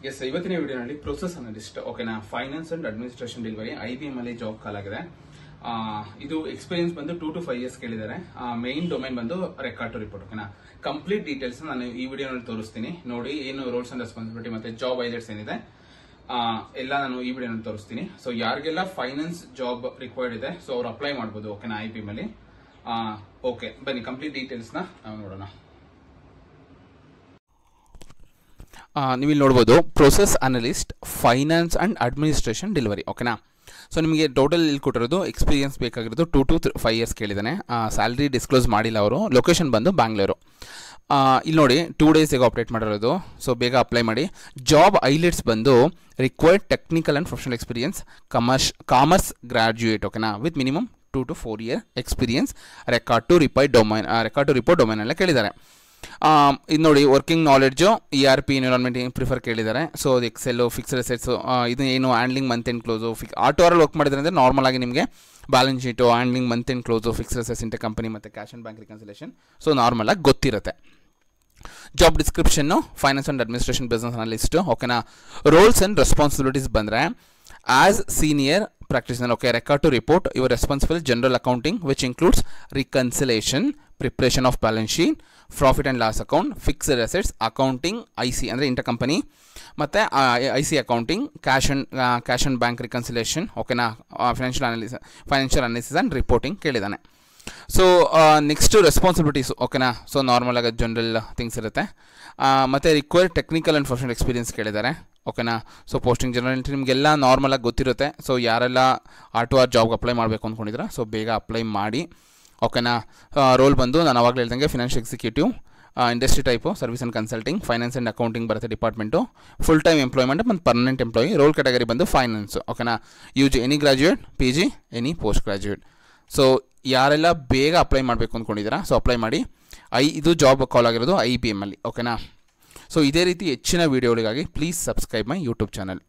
S ಇವತ್ತಿನ ವಿಡಿಯೋನಲ್ಲಿ process analyst ಓಕೆನಾ finance and administration delivery IBM ಅಲ್ಲಿ ಜಾಬ್ ಕಾಲ್ ಆಗಿದೆ. ಇದು ಎಕ್ಸ್ಪೀರಿಯನ್ಸ್ ಬಂದು 2 to 5 years ಕೇಳಿದ್ದಾರೆ. ಮೇನ್ ಡೊಮೈನ್ ಬಂದು ರೆಕಾರ್ಡ್ ಟು ರಿಪೋರ್ಟ್ ಓಕೆನಾ. ಕಂಪ್ಲೀಟ್ ಡೀಟೇಲ್ಸ್ ನಾನು ಈ ವಿಡಿಯೋನಲ್ಲಿ ತೋರಿಸ್ತೀನಿ. ನೋಡಿ ಏನು ರೋಲ್ಸ್ ಅಂಡ್ ರೆಸ್ಪಾನ್ಸಿಬಿಲಿಟಿ ಮತ್ತೆ ಜಾಬ್ ಹೈಲೈಟ್ಸ್ ಏನಿದೆ ಎಲ್ಲ ನಾನು ಈ ವಿಡಿಯೋನಲ್ಲಿ ತೋರಿಸ್ತೀನಿ. ಸೊ ಯಾರಿಗೆಲ್ಲ ಫೈನಾನ್ಸ್ ಜಾಬ್ ರಿಕ್ವೈರ್ಡ್ ಇದೆ ಸೊ ಅವ್ರು ಅಪ್ಲೈ ಮಾಡಬಹುದು ಓಕೆನಾ IBM ಅಲ್ಲಿ. ಓಕೆ ಬನ್ನಿ ಕಂಪ್ಲೀಟ್ ಡೀಟೇಲ್ಸ್ ನ ನಾವು ನೋಡೋಣ. ನೀವು ಇಲ್ಲಿ ನೋಡ್ಬೋದು process analyst finance and administration delivery ಓಕೆನಾ. ಸೊ ನಿಮಗೆ ಟೋಟಲ್ ಇಲ್ಲಿ ಕೊಟ್ಟಿರೋದು ಎಕ್ಸ್ಪೀರಿಯನ್ಸ್ ಬೇಕಾಗಿರೋದು 2 to 5 years ಕೇಳಿದ್ದಾನೆ. ಸ್ಯಾಲ್ರಿ ಡಿಸ್ಕ್ಲೋಸ್ ಮಾಡಿಲ್ಲ ಅವರು. ಲೊಕೇಶನ್ ಬಂದು ಬ್ಯಾಂಗ್ಳೂರು. ಇಲ್ಲಿ ನೋಡಿ 2 days ಅಪ್ಡೇಟ್ ಮಾಡಿರೋದು. ಸೊ ಬೇಗ ಅಪ್ಲೈ ಮಾಡಿ. ಜಾಬ್ ಹೈಲೈಟ್ಸ್ ಬಂದು required technical and professional experience commerce graduate ಓಕೆನಾ with minimum 2 to 4 year experience record to report domain ಎಲ್ಲ ಕೇಳಿದ್ದಾರೆ. ಇದು ನೋಡಿ working knowledge ERP environment prefer ಕೇಳಿದ್ದಾರೆ. ಸೊ ಅದು ಎಕ್ಸೆಲ್ ಫಿಕ್ಸ್ಡ್ ಅಸೆಟ್ಸ್ ಇದು ಏನು ಹ್ಯಾಂಡ್ಲಿಂಗ್ ಮಂತ್ ಎಂಡ್ ಕ್ಲೋಸು ಆಟೋರಲ್ಲಿ ವರ್ಕ್ ಮಾಡಿದ್ರೆ ಅಂದರೆ ನಾರ್ಮಲ್ ಆಗಿ ನಿಮಗೆ balance sheet handling month end close fixed assets intercompany ಮತ್ತು cash and bank reconciliation so normal ಆಗಿ ಗೊತ್ತಿರುತ್ತೆ. ಜಾಬ್ ಡಿಸ್ಕ್ರಿಪ್ಷನ್ನು finance and administration business analyst ಓಕೆನಾ. ರೋಲ್ಸ್ ಆ್ಯಂಡ್ ರೆಸ್ಪಾನ್ಸಿಬಿಲಿಟೀಸ್ ಬಂದರೆ as senior practitioner okay record to report you are responsible general accounting which includes reconciliation preparation of balance sheet profit and loss account fixed assets accounting IC ಅಂದ್ರೆ intercompany ಮತ್ತೆ IC accounting cash and bank reconciliation ಓಕೆನಾ financial analysis and reporting ಕೇಳಿದಾನೆ. So next responsibilities ಓಕೆನಾ. So normal ಆಗಿ general things ಇರುತ್ತೆ. ಮತ್ತು required technical and professional experience ಕೇಳಿದ್ದಾರೆ ಓಕೆನಾ. ಸೊ ಪೋಸ್ಟಿಂಗ್ ಜನರಲ್ ನಿಮಗೆಲ್ಲ ನಾರ್ಮಲ್ ಆಗಿ ಗೊತ್ತಿರುತ್ತೆ. ಸೊ ಯಾರೆಲ್ಲ ಜಾಬ್ಗೆ ಅಪ್ಲೈ ಮಾಡಬೇಕು ಅಂದ್ಕೊಂಡಿದ್ರೆ ಸೊ ಬೇಗ ಅಪ್ಲೈ ಮಾಡಿ ಓಕೆನಾ. ರೋಲ್ ಬಂದು ನಾನು ಅವಾಗಲೇ ಹೇಳ್ದಂಗೆ financial executive industry type service and consulting finance and accounting ಬರುತ್ತೆ ಡಿಪಾರ್ಟ್ಮೆಂಟು. ಫುಲ್ ಟೈಮ್ ಎಂಪ್ಲಾಯ್ಮೆಂಟ್ ಮತ್ತು ಪರ್ಮನೆಂಟ್ ಎಂಪ್ಲಾಯಿ. ರೋಲ್ ಕ್ಯಾಟಗರಿ ಬಂದು ಫೈನಾನ್ಸ್ ಓಕೆನಾ. Any graduate PG any post graduate. So ಯಾರೆಲ್ಲ ಬೇಗ ಅಪ್ಲೈ ಮಾಡಬೇಕು ಅಂದ್ಕೊಂಡಿದ್ದೀರಾ ಸೊ ಅಪ್ಲೈ ಮಾಡಿ. ಇದು ಜಾಬ್ ಕಾಲ್ ಆಗಿರೋದು IBM ಅಲ್ಲಿ ಓಕೆನಾ. ಸೊ ಇದೇ ರೀತಿ ಹೆಚ್ಚಿನ ವೀಡಿಯೋಗಳಿಗಾಗಿ please subscribe my YouTube channel.